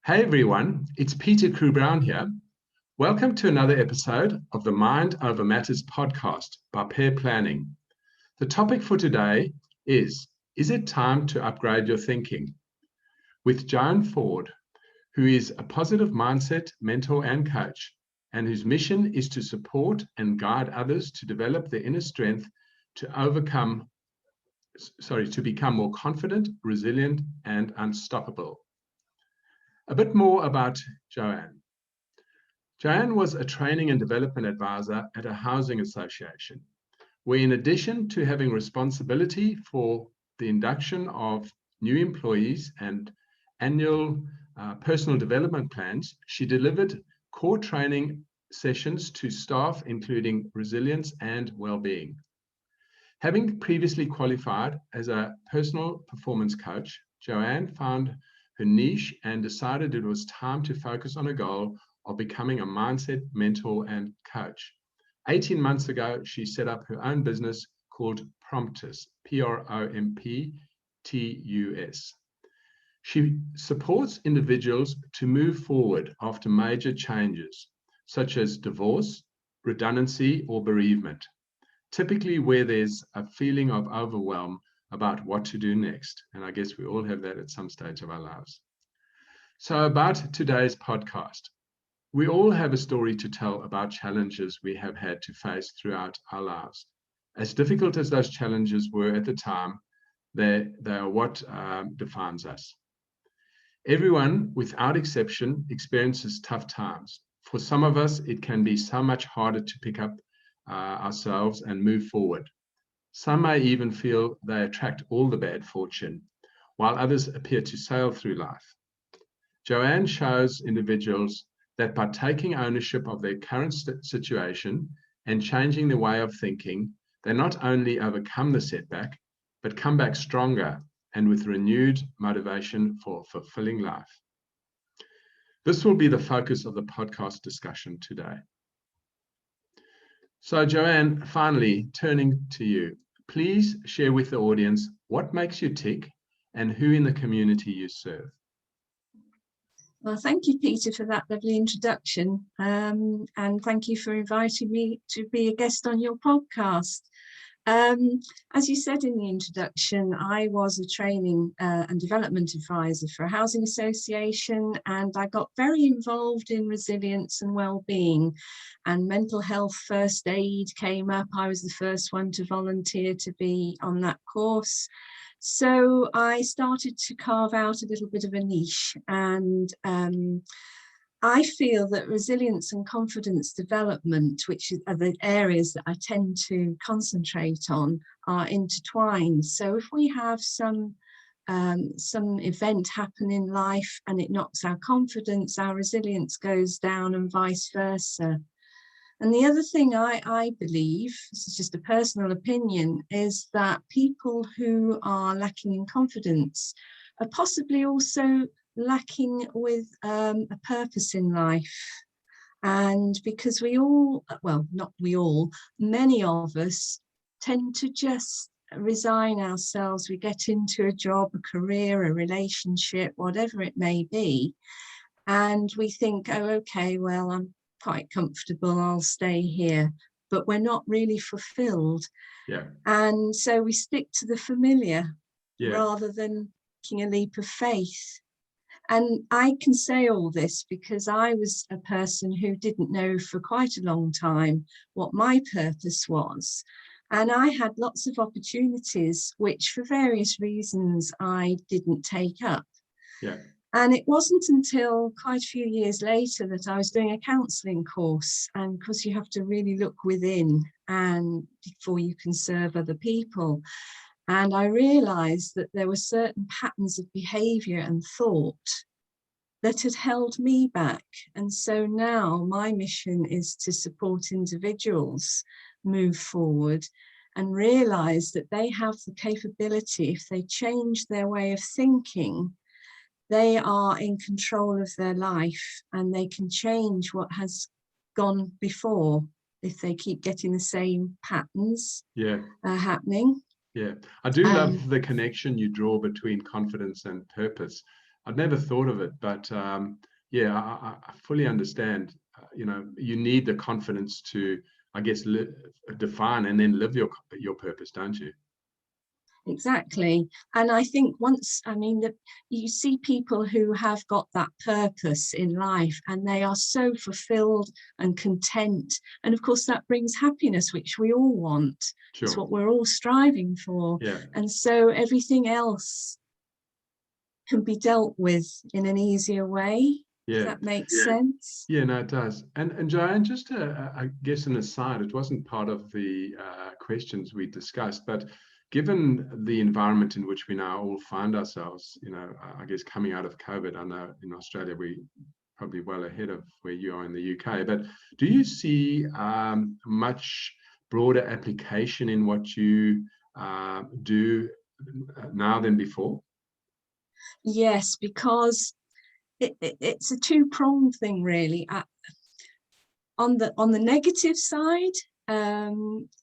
Hey everyone, it's Peter Crewe-Brown here. Welcome to another episode of the Mind Over Matters podcast by Pair Planning. The topic for today is it time to upgrade your thinking? With Joanne Ford, who is a positive mindset mentor and coach, and whose mission is to support and guide others to develop their inner strength to become more confident, resilient, and unstoppable. A bit more about Joanne. Joanne was a training and development advisor at a housing association, where in addition to having responsibility for the induction of new employees and annual personal development plans, she delivered core training sessions to staff, including resilience and well-being. Having previously qualified as a personal performance coach, Joanne found her niche and decided it was time to focus on a goal of becoming a mindset mentor and coach. 18 months ago, she set up her own business called Promptus, Promptus. She supports individuals to move forward after major changes, such as divorce, redundancy, or bereavement, typically where there's a feeling of overwhelm about what to do next. And I guess we all have that at some stage of our lives. So about today's podcast, we all have a story to tell about challenges we have had to face throughout our lives. As difficult as those challenges were at the time, they are what defines us. Everyone, without exception, experiences tough times. For some of us, it can be so much harder to pick up ourselves and move forward. Some may even feel they attract all the bad fortune, while others appear to sail through life. Joanne shows individuals that by taking ownership of their current situation and changing their way of thinking, they not only overcome the setback, but come back stronger and with renewed motivation for fulfilling life. This will be the focus of the podcast discussion today. So Joanne, finally, turning to you, please share with the audience what makes you tick and who in the community you serve. Well, thank you, Peter, for that lovely introduction. And thank you for inviting me to be a guest on your podcast. As you said in the introduction, I was a training and development advisor for a housing association, and I got very involved in resilience and well-being, and mental health first aid came up. I was the first one to volunteer to be on that course. So I started to carve out a little bit of a niche, and I feel that resilience and confidence development, which are the areas that I tend to concentrate on, are intertwined. So if we have some event happen in life and it knocks our confidence, our resilience goes down, and vice versa. And the other thing I believe, this is just a personal opinion, is that people who are lacking in confidence are possibly also lacking with a purpose in life. And because we all, well, not we all, many of us tend to just resign ourselves. We get into a job, a career, a relationship, whatever it may be, and we think, oh, okay, well, I'm quite comfortable, I'll stay here, but we're not really fulfilled. Yeah. And so we stick to the familiar rather than taking a leap of faith. And I can say all this because I was a person who didn't know for quite a long time what my purpose was. And I had lots of opportunities, which for various reasons I didn't take up. Yeah. And it wasn't until quite a few years later that I was doing a counselling course, and because you have to really look within and before you can serve other people. And I realised that there were certain patterns of behaviour and thought that had held me back. And so now my mission is to support individuals move forward and realise that they have the capability, if they change their way of thinking, they are in control of their life, and they can change what has gone before if they keep getting the same patterns happening. Yeah, I do love the connection you draw between confidence and purpose. I'd never thought of it, but yeah, I fully understand. You need the confidence to, I guess, define and then live your purpose, don't you? Exactly. And I think that you see people who have got that purpose in life and they are so fulfilled and content. And of course, that brings happiness, which we all want. It's Sure. what we're all striving for. Yeah. And so everything else can be dealt with in an easier way. Yeah. If that makes sense. Yeah, no, it does. And Joanne, just I guess an aside, it wasn't part of the questions we discussed, but given the environment in which we now all find ourselves, I guess coming out of COVID, I know in Australia we probably well ahead of where you are in the UK, but do you see much broader application in what you do now than before? Yes, because it's a two-pronged thing, really. On the negative side,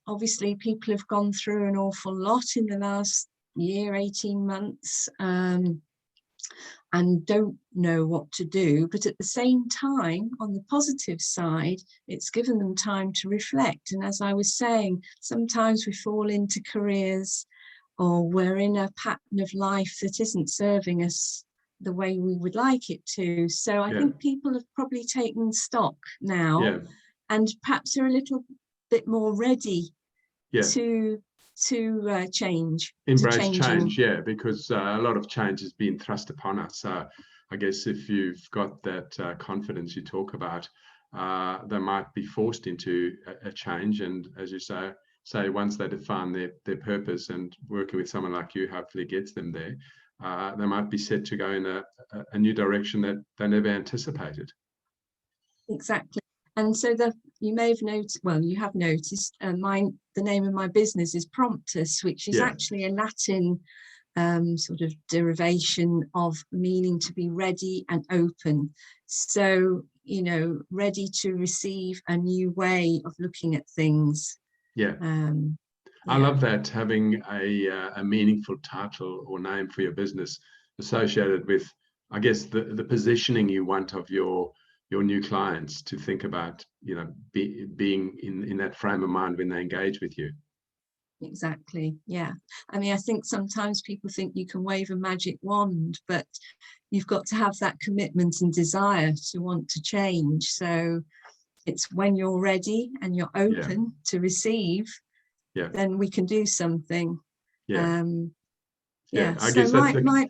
obviously people have gone through an awful lot in the last year, 18 months, and don't know what to do. But at the same time, on the positive side, it's given them time to reflect. And as I was saying, sometimes we fall into careers or we're in a pattern of life that isn't serving us the way we would like it to. So I think people have probably taken stock now and perhaps are a little bit more ready to change. Embrace change, yeah, because a lot of change has been thrust upon us. So I guess if you've got that confidence you talk about, they might be forced into a change. And as you say once they define their purpose, and working with someone like you hopefully gets them there, they might be set to go in a new direction that they never anticipated. Exactly. And so you may have noticed, well, you have noticed, the name of my business is Promptus, which is actually a Latin sort of derivation of meaning to be ready and open. So, ready to receive a new way of looking at things. I love that, having a meaningful title or name for your business associated with, I guess, the positioning you want of your new clients to think about, being in that frame of mind when they engage with you. Exactly. Yeah. I mean, I think sometimes people think you can wave a magic wand, but you've got to have that commitment and desire to want to change. So it's when you're ready and you're open to receive, then we can do something. I so guess that's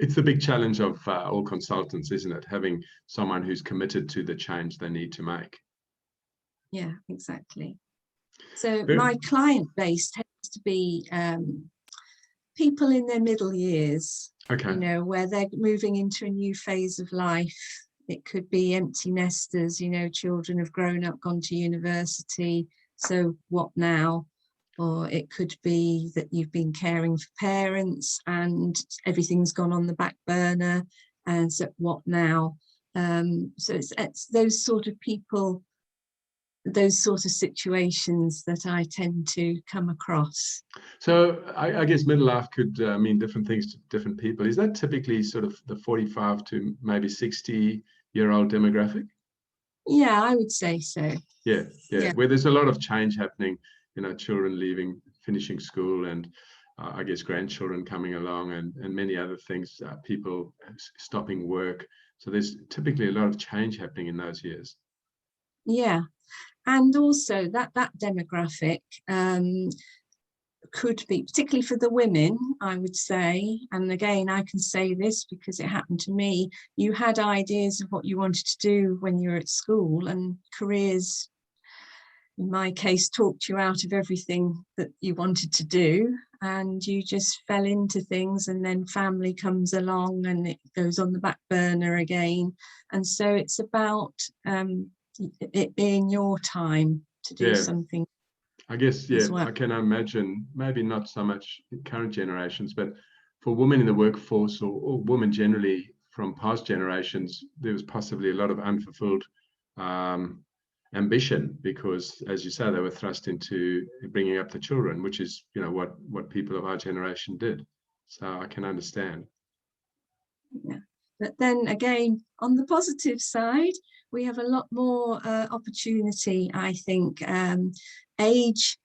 it's the big challenge of all consultants, isn't it? Having someone who's committed to the change they need to make. Yeah, exactly. So my client base tends to be people in their middle years, where they're moving into a new phase of life. It could be empty nesters, children have grown up, gone to university. So what now? Or it could be that you've been caring for parents and everything's gone on the back burner. And so what now? So it's those sort of people, those sort of situations that I tend to come across. So I guess midlife could mean different things to different people. Is that typically sort of the 45 to maybe 60-year-old demographic? Yeah, I would say so. Yeah, where there's a lot of change happening, children leaving, finishing school, and I guess grandchildren coming along, and many other things, people stopping work. So there's typically a lot of change happening in those years. Yeah, and also that demographic could be, particularly for the women, I would say, and again, I can say this because it happened to me, you had ideas of what you wanted to do when you were at school, and careers, in my case, talked you out of everything that you wanted to do, and you just fell into things, and then family comes along and it goes on the back burner again. And so it's about it being your time to do something. I guess, I can imagine, maybe not so much in current generations, but for women in the workforce, or women generally from past generations, there was possibly a lot of unfulfilled ambition, because, as you say, they were thrust into bringing up the children, which is, what people of our generation did. So I can understand. Yeah. But then again, on the positive side, we have a lot more opportunity, I think. Age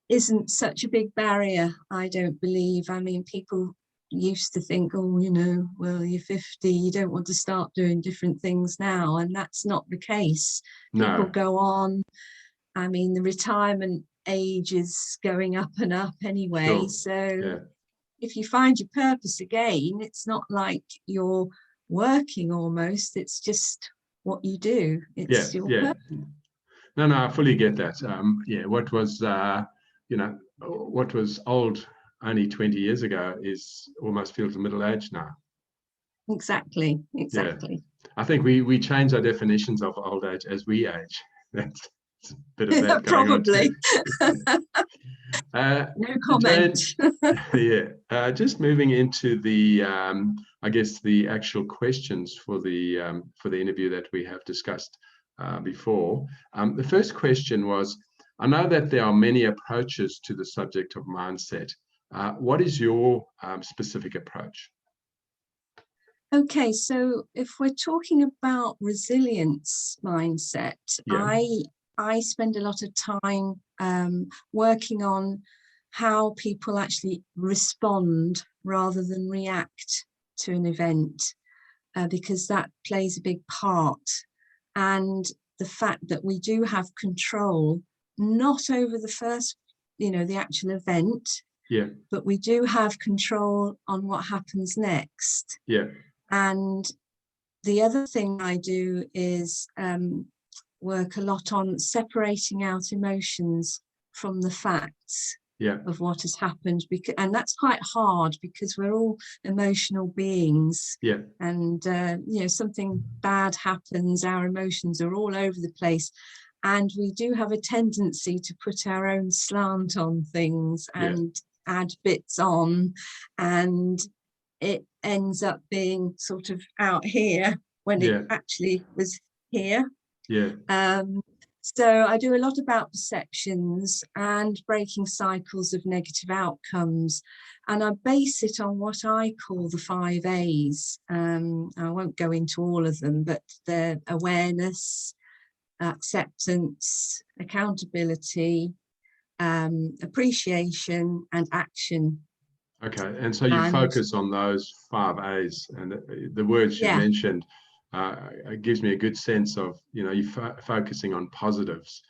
isn't such a big barrier, I don't believe. I mean, people used to think, oh, you know, well, you're 50, you don't want to start doing different things now. And that's not the case. People No, go on. I mean, the retirement age is going up and up anyway. sure. So Yeah, if you find your purpose again, it's not like you're working almost, it's just what you do. yeah, It's your yeah. purpose. No, no, I fully get that. Yeah, what was you know, what was old only 20 years ago is almost feels middle age now. Exactly, Yeah, exactly. I think we change our definitions of old age as we age. That's a bit of that going on too. Probably. No comment. Joanne, yeah, just moving into the, I guess the actual questions for the interview that we have discussed before. The first question was, I know that there are many approaches to the subject of mindset. What is your specific approach? Okay, so if we're talking about resilience mindset, Yeah, I spend a lot of time working on how people actually respond rather than react to an event, because that plays a big part. And the fact that we do have control, not over the first, you know, the actual event, yeah, but we do have control on what happens next. yeah, And the other thing I do is work a lot on separating out emotions from the facts yeah, of what has happened, because, and that's quite hard because we're all emotional beings. yeah, And you know, something bad happens, our emotions are all over the place, and we do have a tendency to put our own slant on things yeah, and add bits on, and it ends up being sort of out here when it yeah, actually was here. yeah, So I do a lot about perceptions and breaking cycles of negative outcomes. And I base it on what I call the 5 A's. I won't go into all of them, but they're awareness, acceptance, accountability, appreciation, and action. Okay, and so you And focus on those 5 A's, and the words you've yeah, mentioned it gives me a good sense of, you know, you focusing on positives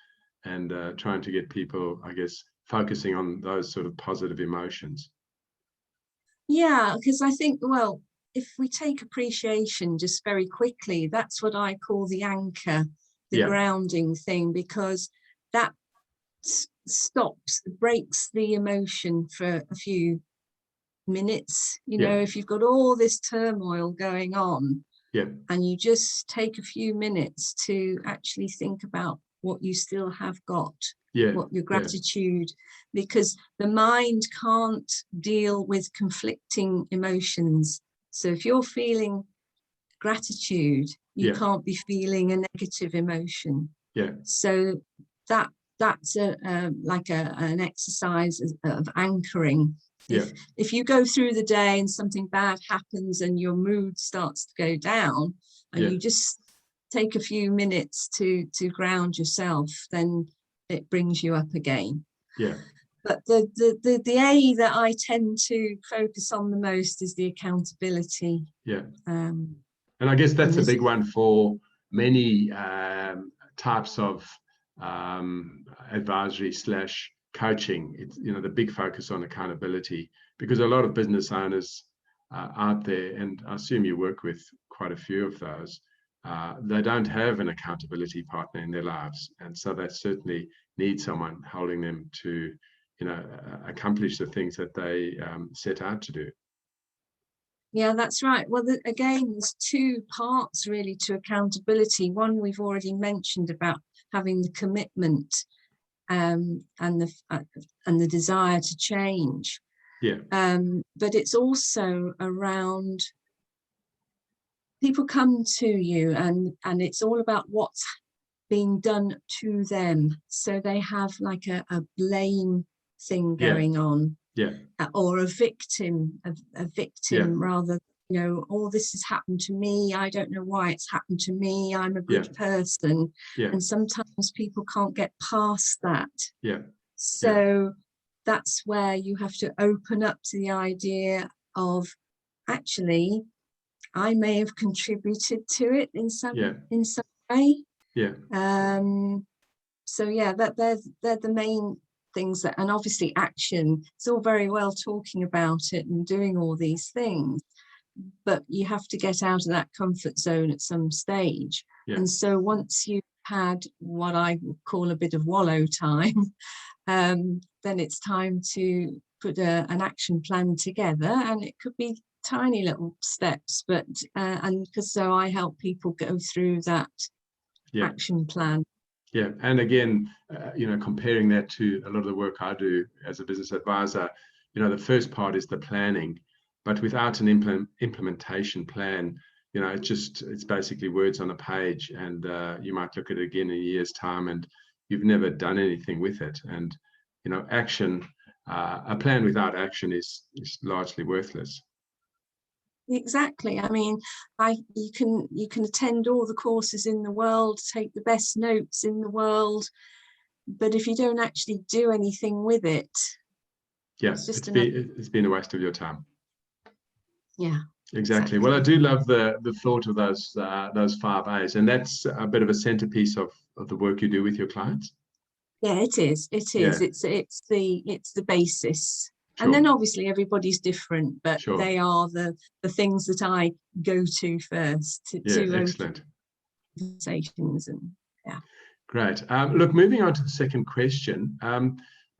and trying to get people, I guess, focusing on those sort of positive emotions. yeah, because I think, well, if we take appreciation just very quickly, that's what I call the anchor, the Yeah, grounding thing, because that stops, breaks the emotion for a few minutes. You yeah, know, if you've got all this turmoil going on yeah, and you just take a few minutes to actually think about what you still have got, yeah, what your yeah, gratitude, because the mind can't deal with conflicting emotions. So if you're feeling gratitude, you yeah, can't be feeling a negative emotion. yeah, So that's like an exercise of anchoring. yeah, If you go through the day and something bad happens and your mood starts to go down, and yeah, you just take a few minutes to ground yourself, then it brings you up again. yeah, But the A that I tend to focus on the most is the accountability. yeah. Um, And I guess and that's a there's big one for many types of advisory slash coaching. It's, you know, the big focus on accountability, because a lot of business owners out there, and I assume you work with quite a few of those, they don't have an accountability partner in their lives, and so they certainly need someone holding them to, you know, accomplish the things that they set out to do. Yeah, that's right. Well, again, there's 2 parts really to accountability. One we've already mentioned about having the commitment and the desire to change. Yeah, But it's also around people come to you, and it's all about what's being done to them. So they have like a blame thing yeah, going on, yeah, or a victim yeah, rather you know, all this has happened to me. I don't know why it's happened to me. I'm a good person. Yeah. And sometimes people can't get past that. Yeah. So that's where you have to open up to the idea of, actually, I may have contributed to it in some way. Yeah. So yeah, they're the main things that, and obviously action. It's all very well talking about it and doing all these things, but you have to get out of that comfort zone at some stage. Yeah. And so once you've had what I call a bit of wallow time, then it's time to put an action plan together, and it could be tiny little steps, but and because so I help people go through that action plan. Yeah, and again, you know, comparing that to a lot of the work I do as a business advisor, you know, the first part is the planning, but without an implementation plan, you know, it's basically words on a page, and you might look at it again in a year's time, and you've never done anything with it. And you know, action, a plan without action is largely worthless. Exactly. I mean, you can attend all the courses in the world, take the best notes in the world, but if you don't actually do anything with it, it's been a waste of your time. Yeah. Exactly. Well, I do love the thought of those 5 A's, and that's a bit of a centerpiece of the work you do with your clients. Yeah, it is. It is. Yeah. It's the basis. Sure. And then obviously everybody's different, but sure. They are the things that I go to first to excellent conversations. And great. Look, moving on to the second question.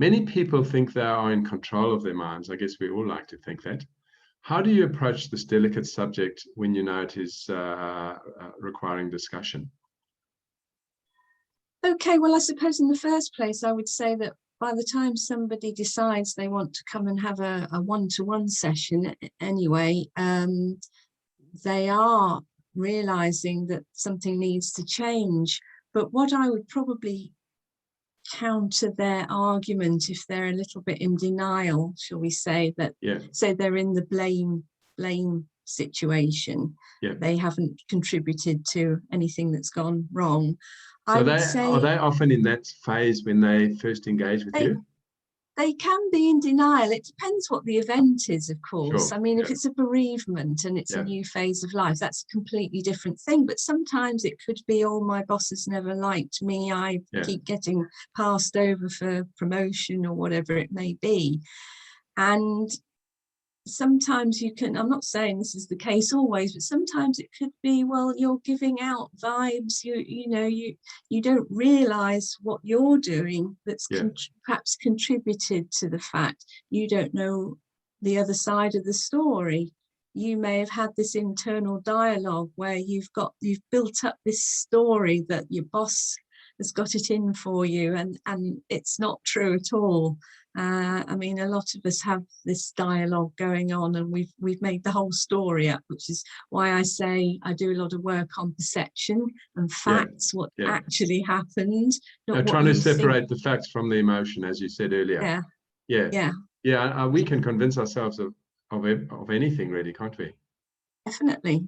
Many people think they are in control of their minds. I guess we all like to think that. How do you approach this delicate subject when you know it is requiring discussion? Okay, well, I suppose in the first place, I would say that by the time somebody decides they want to come and have a one-to-one session anyway, they are realizing that something needs to change. But what I would probably counter their argument, if they're a little bit in denial, shall we say, that say they're in the blame situation, they haven't contributed to anything that's gone wrong. So are they often in that phase when they first engage with you? They can be in denial. It depends what the event is, of course. Sure. I mean, if it's a bereavement and it's a new phase of life, that's a completely different thing. But sometimes it could be, oh, my boss has never liked me. I keep getting passed over for promotion or whatever it may be. And sometimes you can, I'm not saying this is the case always, but sometimes it could be, well, you're giving out vibes, you don't realize what you're doing that's perhaps contributed to the fact you don't know the other side of the story. You may have had this internal dialogue where you've built up this story that your boss has got it in for you, and it's not true at all. I mean, a lot of us have this dialogue going on, and we've made the whole story up, which is why I say I do a lot of work on perception and facts, what actually happened. Not trying to separate the facts from the emotion, as you said earlier. We can convince ourselves of anything, really, can't we?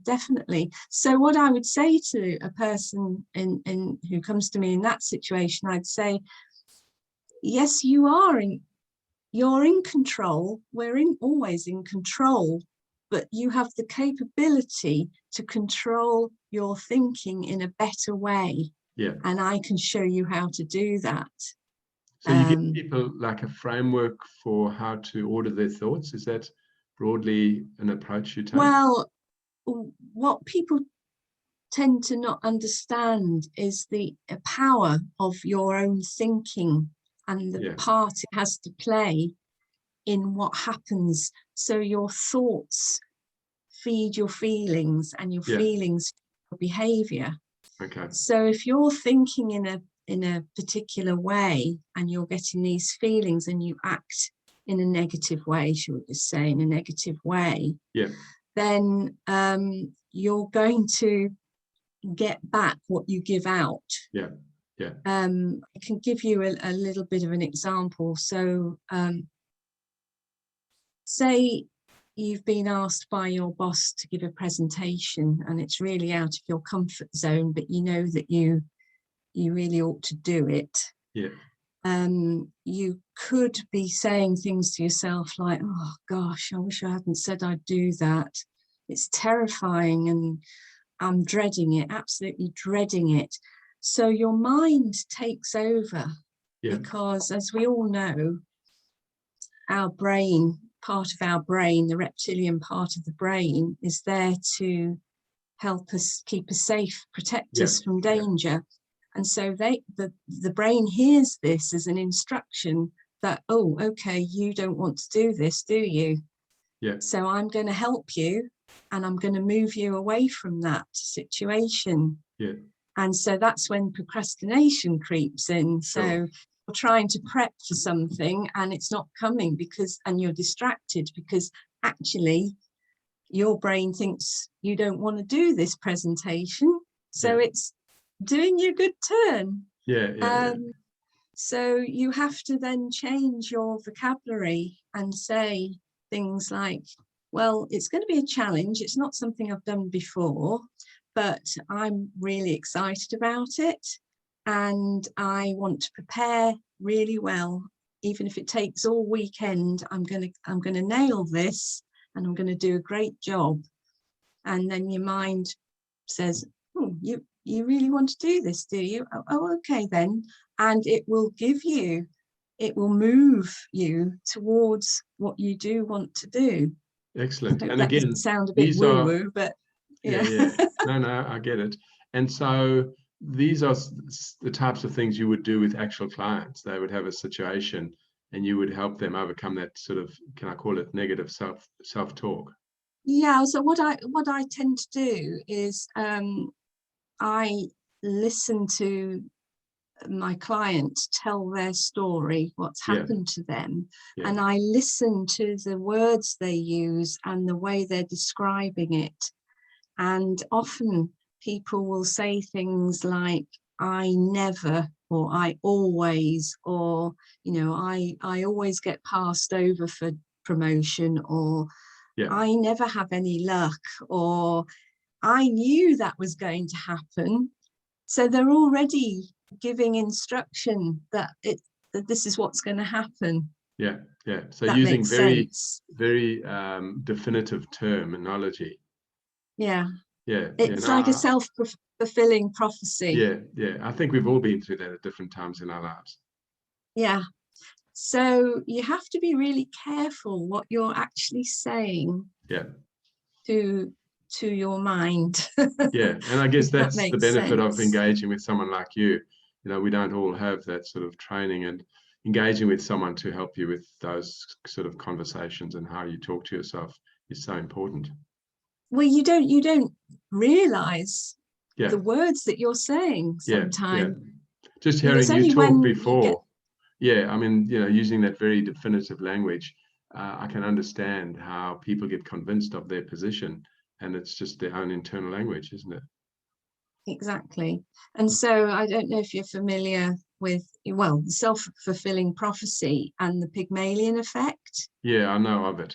Definitely. So what I would say to a person who comes to me in that situation, I'd say, yes, you're in control. We're always in control, but you have the capability to control your thinking in a better way. Yeah. And I can show you how to do that. So you give people like a framework for how to order their thoughts. Is that broadly an approach you take? Well, what people tend to not understand is the power of your own thinking and the part it has to play in what happens. So your thoughts feed your feelings, and your feelings feed your behavior. Okay. So if you're thinking in a particular way and you're getting these feelings and you act in a negative way, shall we just say, in a negative way, then you're going to get back what you give out. I can give you a little bit of an example. So say you've been asked by your boss to give a presentation and it's really out of your comfort zone, but you know that you really ought to do it. Yeah. You could be saying things to yourself like, oh gosh, I wish I hadn't said I'd do that. It's terrifying and I'm dreading it, absolutely dreading it. So your mind takes over, because as we all know, our brain, part of our brain, the reptilian part of the brain, is there to help us, keep us safe, protect us from danger. And so the brain hears this as an instruction that, oh, okay, you don't want to do this, do you? Yeah. So I'm going to help you and I'm going to move you away from that situation. Yeah. And so that's when procrastination creeps in. So you're trying to prep for something and it's not coming and you're distracted because actually your brain thinks you don't want to do this presentation. So it's doing you a good turn. So you have to then change your vocabulary and say things like, well, it's going to be a challenge. It's not something I've done before, but I'm really excited about it. And I want to prepare really well. Even if it takes all weekend, I'm going to nail this and I'm going to do a great job. And then your mind says, oh, you really want to do this, do you? Oh, okay then. And it will move you towards what you do want to do. Excellent. And again, doesn't sound a bit woo-woo, but yeah. No, I get it. And so these are the types of things you would do with actual clients. They would have a situation and you would help them overcome that sort of, can I call it, negative self-talk? Yeah, so what I tend to do is I listen to my clients tell their story, what's happened to them, and I listen to the words they use and the way they're describing it. And often people will say things like, I never, or I always, or, you know, I always get passed over for promotion, or I never have any luck, or I knew that was going to happen. So they're already giving instruction that this is what's going to happen. Yeah. So that using very definitive terminology. It's like a self-fulfilling prophecy. I think we've all been through that at different times in our lives. So you have to be really careful what you're actually saying to your mind. And I guess that's the benefit of sense. engaging with someone like you. You know, we don't all have that sort of training, and engaging with someone to help you with those sort of conversations and how you talk to yourself is so important. Well, you don't realize the words that you're saying sometimes. Just hearing you talk before. I mean, you know, using that very definitive language, I can understand how people get convinced of their position, and it's just their own internal language, isn't it? Exactly. And so I don't know if you're familiar with, well, the self-fulfilling prophecy and the Pygmalion effect. I know of it.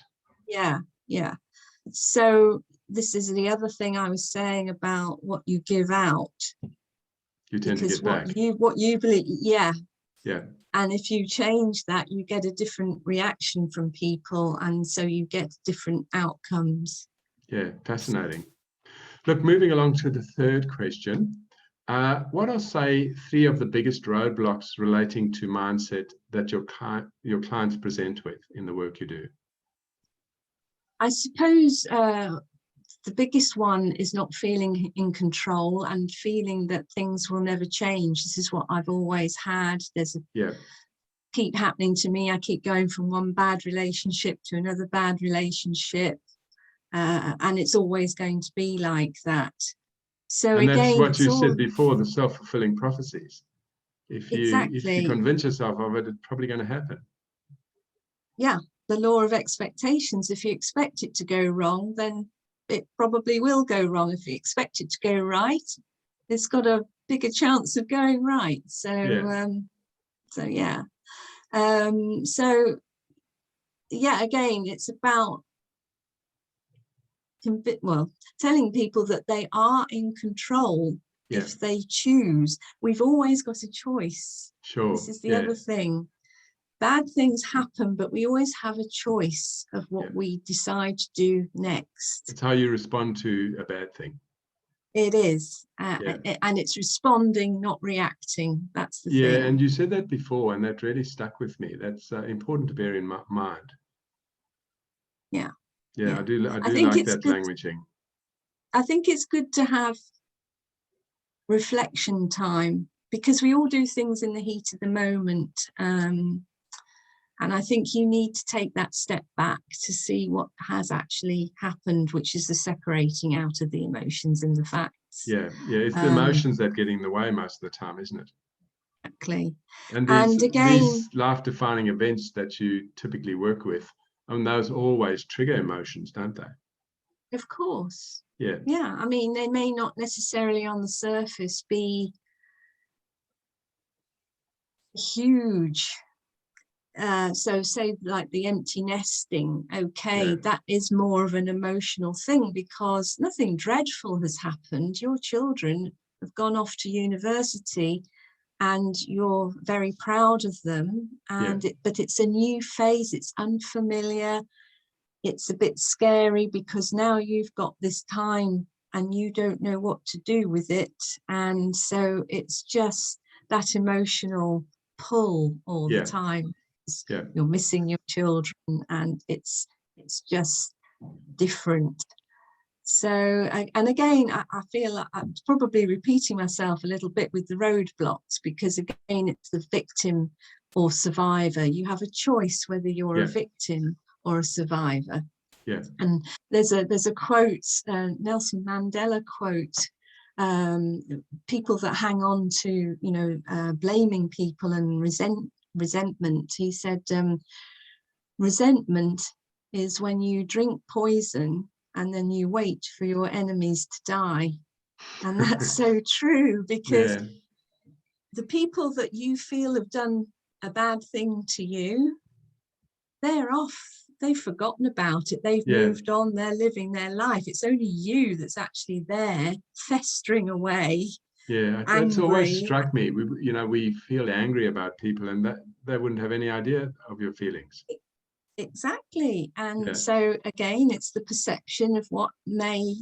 So this is the other thing I was saying about what you give out. You tend to get back. What you believe, and if you change that, you get a different reaction from people, and so you get different outcomes. Fascinating. Look, moving along to the third question. What are, say, 3 of the biggest roadblocks relating to mindset that your clients present with in the work you do? I suppose the biggest one is not feeling in control and feeling that things will never change. This is what I've always had. Keep happening to me. I keep going from one bad relationship to another bad relationship. And it's always going to be like that. So and again, that's what you said before, the self-fulfilling prophecies. If you convince yourself of it, it's probably going to happen. The law of expectations. If you expect it to go wrong, then it probably will go wrong. If you expect it to go right, it's got a bigger chance of going right. So again, it's about telling people that they are in control if they choose. We've always got a choice. Sure. This is the other thing. Bad things happen, but we always have a choice of what we decide to do next. It's how you respond to a bad thing. It is. And it's responding, not reacting. That's the thing. Yeah, and you said that before, and that really stuck with me. That's important to bear in mind. Yeah. I do like that languaging. I think it's good to have reflection time, because we all do things in the heat of the moment. And I think you need to take that step back to see what has actually happened, which is the separating out of the emotions and the facts. Yeah, it's the emotions that get in the way most of the time, isn't it? Exactly. And again, these life-defining events that you typically work with, those always trigger emotions, don't they? Of course. Yeah. I mean, they may not necessarily on the surface be huge. So say like the empty nesting, that is more of an emotional thing, because nothing dreadful has happened. Your children have gone off to university and you're very proud of them, and but it's a new phase, it's unfamiliar, it's a bit scary, because now you've got this time and you don't know what to do with it, and so it's just that emotional pull all the time. You're missing your children, and it's just different. So, and again, I feel like I'm probably repeating myself a little bit with the roadblocks, because again, it's the victim or survivor. You have a choice whether you're a victim or a survivor. And there's a quote, Nelson Mandela quote, people that hang on to, blaming people and resentment. He said, resentment is when you drink poison and then you wait for your enemies to die. And that's so true, because the people that you feel have done a bad thing to you, they're off. They've forgotten about it. They've moved on. They're living their life. It's only you that's actually there, festering away. Yeah, that's always struck me. We feel angry about people, and that they wouldn't have any idea of your feelings. Exactly. And so again, it's the perception of what may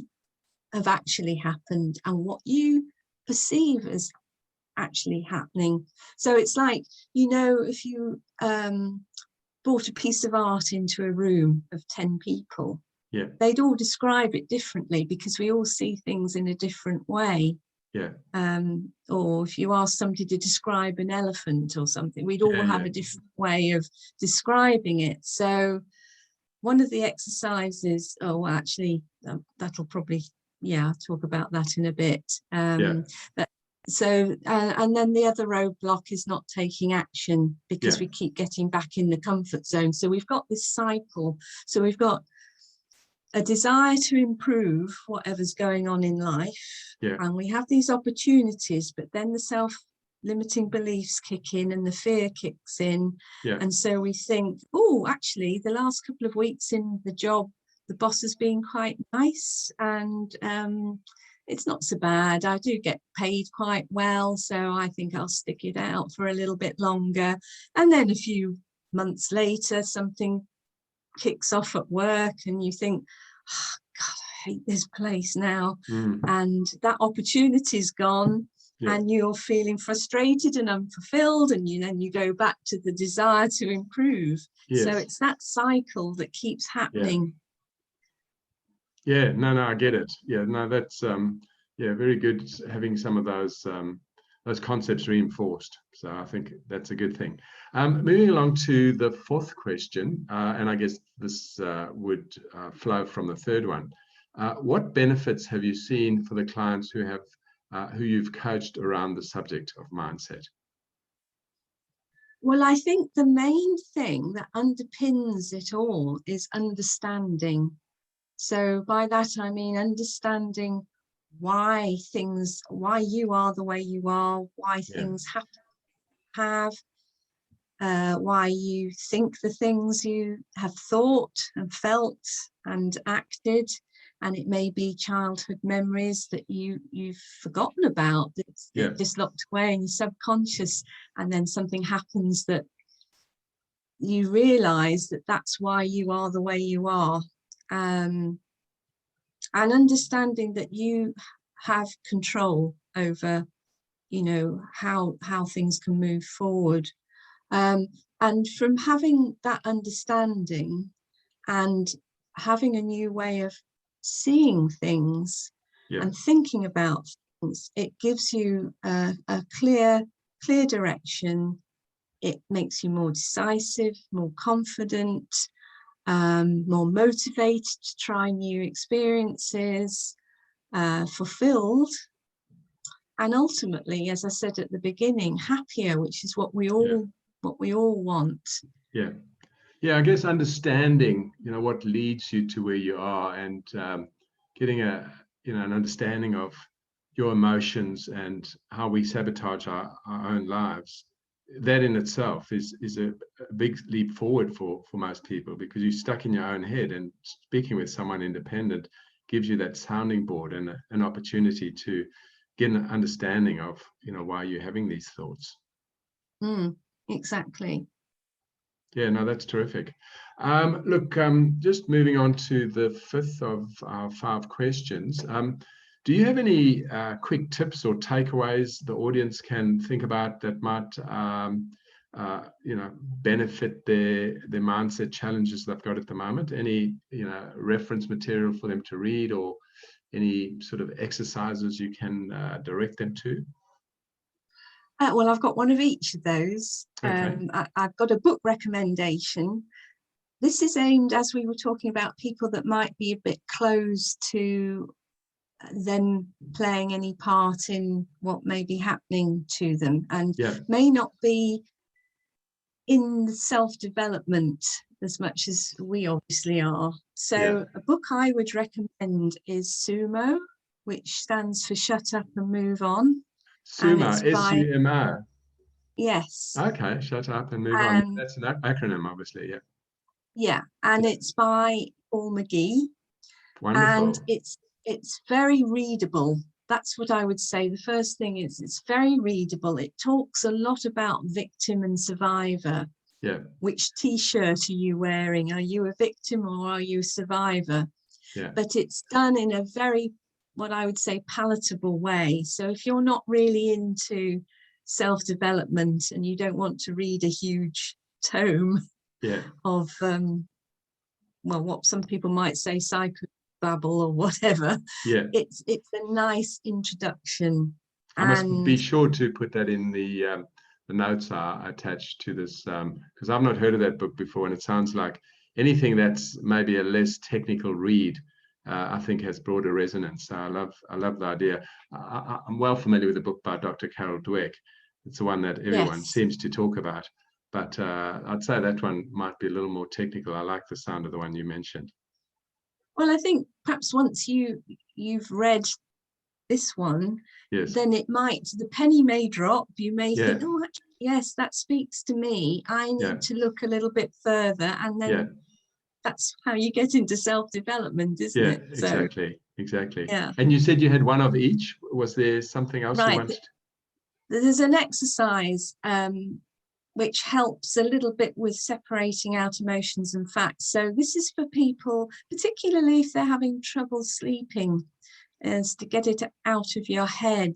have actually happened and what you perceive as actually happening. So it's like, if you brought a piece of art into a room of 10 people, they'd all describe it differently, because we all see things in a different way. Or if you ask somebody to describe an elephant or something, we'd all have a different way of describing it. So one of the exercises, that'll probably, I'll talk about that in a bit. So, and then the other roadblock is not taking action, because we keep getting back in the comfort zone. So we've got this cycle. So we've got a desire to improve whatever's going on in life, and we have these opportunities, but then the self-limiting beliefs kick in and the fear kicks in, and so we think, oh, actually the last couple of weeks in the job, the boss has been quite nice, and it's not so bad. I do get paid quite well, so I think I'll stick it out for a little bit longer. And then a few months later, something kicks off at work and you think, oh, God, I hate this place now. And that opportunity's gone, and you're feeling frustrated and unfulfilled, and then you go back to the desire to improve. So it's that cycle that keeps happening. No, I get it. That's very good, having some of those concepts reinforced. So I think that's a good thing. Moving along to the fourth question, and I guess this would flow from the third one. What benefits have you seen for the clients who you've coached around the subject of mindset? Well, I think the main thing that underpins it all is understanding. So by that, I mean understanding why you are the way you are, why things have, why you think the things you have thought and felt and acted, and it may be childhood memories that you've forgotten about, that just locked away in your subconscious, and then something happens that you realize that that's why you are the way you are, and understanding that you have control over, you know, how things can move forward, and from having that understanding and having a new way of seeing things and thinking about things, it gives you a clear direction. It makes you more decisive, more confident, more motivated to try new experiences, fulfilled, and ultimately, as I said at the beginning, happier, which is what we all want. Yeah, I guess understanding, you know, what leads you to where you are, and getting an understanding of your emotions and how we sabotage our own lives. That in itself is a big leap forward for most people, because you're stuck in your own head, and speaking with someone independent gives you that sounding board and an opportunity to get an understanding of, you know, why you're having these thoughts. Exactly. Yeah, no, that's terrific. Look, just moving on to the fifth of our 5 questions. Do you have any quick tips or takeaways the audience can think about that might, you know, benefit their mindset challenges they've got at the moment? Any, you know, reference material for them to read, or any sort of exercises you can direct them to? Well, I've got one of each of those. Okay. I've got a book recommendation. This is aimed, as we were talking about, people that might be a bit closed to them playing any part in what may be happening to them, and may not be in self-development as much as we obviously are. So a book I would recommend is SUMO, which stands for Shut Up and Move On. SUMO, SUMO. Yes. Okay, shut up and move on. That's an acronym, obviously. Yeah, and it's by Paul McGee. Wonderful. And it's very readable. That's what I would say. The first thing is it's very readable. It talks a lot about victim and survivor. Which T-shirt are you wearing? Are you a victim or are you a survivor? But it's done in a very, what I would say, palatable way. So if you're not really into self-development and you don't want to read a huge tome of well, what some people might say psychobabble or whatever, it's a nice introduction. I must be sure to put that in the notes are attached to this, because I've not heard of that book before, and it sounds like anything that's maybe a less technical read, I think has broader resonance. So I love the idea. I'm well familiar with the book by Dr. Carol Dweck. It's the one that everyone seems to talk about, but I'd say that one might be a little more technical. I like the sound of the one you mentioned. Well, I think perhaps once you've read this one, then it might, the penny may drop. You may think, oh, actually, yes, that speaks to me. I need to look a little bit further, and then that's how you get into self-development, isn't it? Exactly. And you said you had one of each. Was there something else you wanted? There's an exercise which helps a little bit with separating out emotions and facts. So this is for people, particularly if they're having trouble sleeping, is to get it out of your head.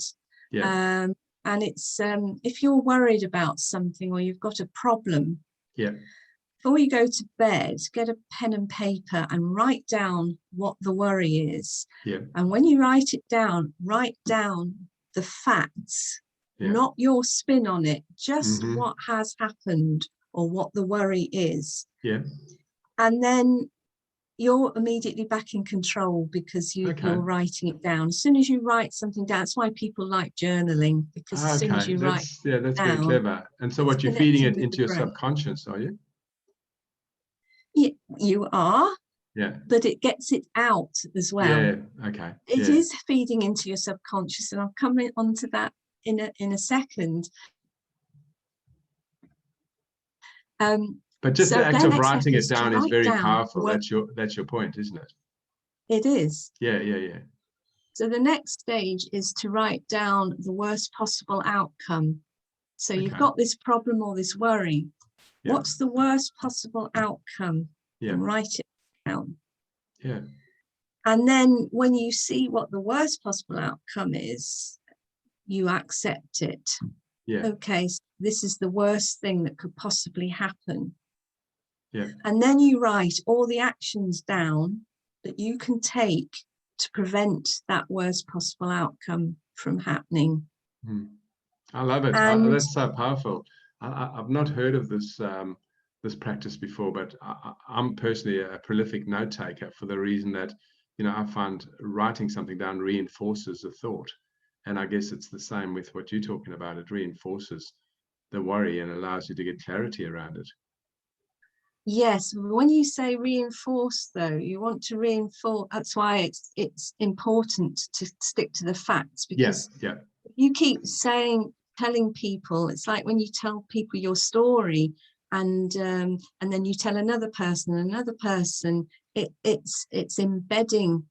And it's if you're worried about something or you've got a problem, before you go to bed, get a pen and paper and write down what the worry is. And when you write down the facts, not your spin on it, just what has happened or what the worry is. And then you're immediately back in control, because you're writing it down. As soon as you write something down, that's why people like journaling, because as soon as you write that's down, very clever. And so what, you're feeding it into your subconscious, are you? You are. But it gets it out as well. It is feeding into your subconscious, and I'll come on to that in a second. But just the act of writing it down is very powerful. That's your point, isn't it? It is. Yeah, yeah, yeah. So the next stage is to write down the worst possible outcome. So you've Okay. got this problem or this worry. Yeah. What's the worst possible outcome? Yeah. And write it down. Yeah. And then when you see what the worst possible outcome is, you accept it. Yeah. Okay, so this is the worst thing that could possibly happen. Yeah. And then you write all the actions down that you can take to prevent that worst possible outcome from happening. I love it. And That's so powerful. I've not heard of this this practice before, but I'm personally a prolific note taker for the reason that, I find writing something down reinforces a thought. And I guess it's the same with what you're talking about. It reinforces the worry and allows you to get clarity around it. yes, when you say reinforce, though, you want to reinforce. That's why it's important to stick to the facts, because Yeah. you keep telling people, it's like when you tell people your story, and then you tell another person, it's embedding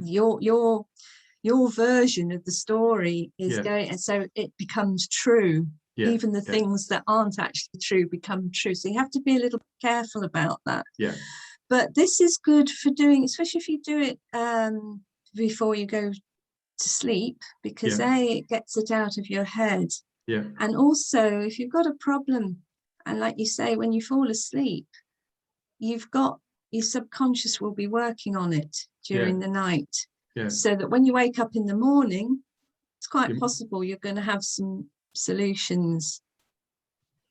your version of the story is going, and so it becomes true. Even the things that aren't actually true become true. So you have to be a little careful about that. Yeah. But this is good for doing, especially if you do it before you go to sleep, because it gets it out of your head. Yeah. And also, if you've got a problem, and like you say, when you fall asleep, you've got your subconscious will be working on it during the night. Yeah. So that when you wake up in the morning, it's quite possible you're going to have some solutions.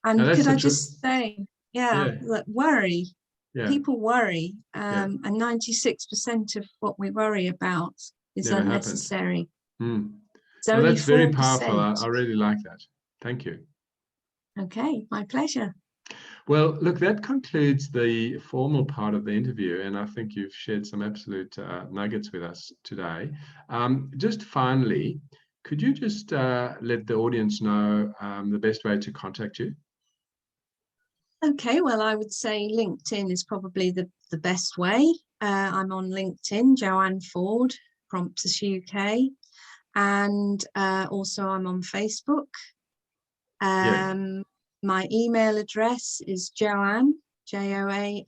And could I just say, that worry, people worry, and 96% of what we worry about is never unnecessary. It's only that's 4%. Very powerful. I really like that. Thank you. Okay, my pleasure. Well, look, that concludes the formal part of the interview, and I think you've shared some absolute nuggets with us today. Just finally, could you just let the audience know the best way to contact you? Okay, well, I would say LinkedIn is probably the best way. I'm on LinkedIn, Joanne Ford, Promptus UK, and also I'm on Facebook. My email address is Joanne, JOANNE,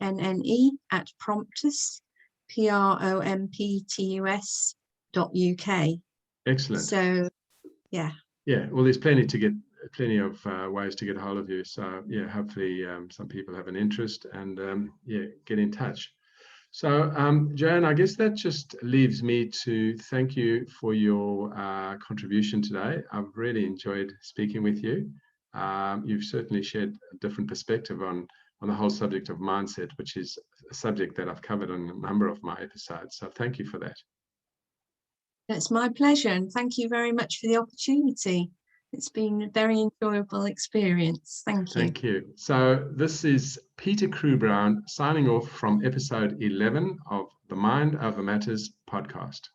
at Promptus, PROMPTUS.UK. Excellent. So, yeah. Yeah, well, there's plenty of ways to get a hold of you. So, yeah, hopefully some people have an interest and, get in touch. So, Joanne, I guess that just leaves me to thank you for your contribution today. I've really enjoyed speaking with you. You've certainly shared a different perspective on the whole subject of mindset, which is a subject that I've covered on a number of my episodes. So thank you for that. It's my pleasure, and thank you very much for the opportunity. It's been a very enjoyable experience. Thank you. Thank you. So this is Peter Crewe-Brown signing off from episode 11 of the Mind Over Matters podcast.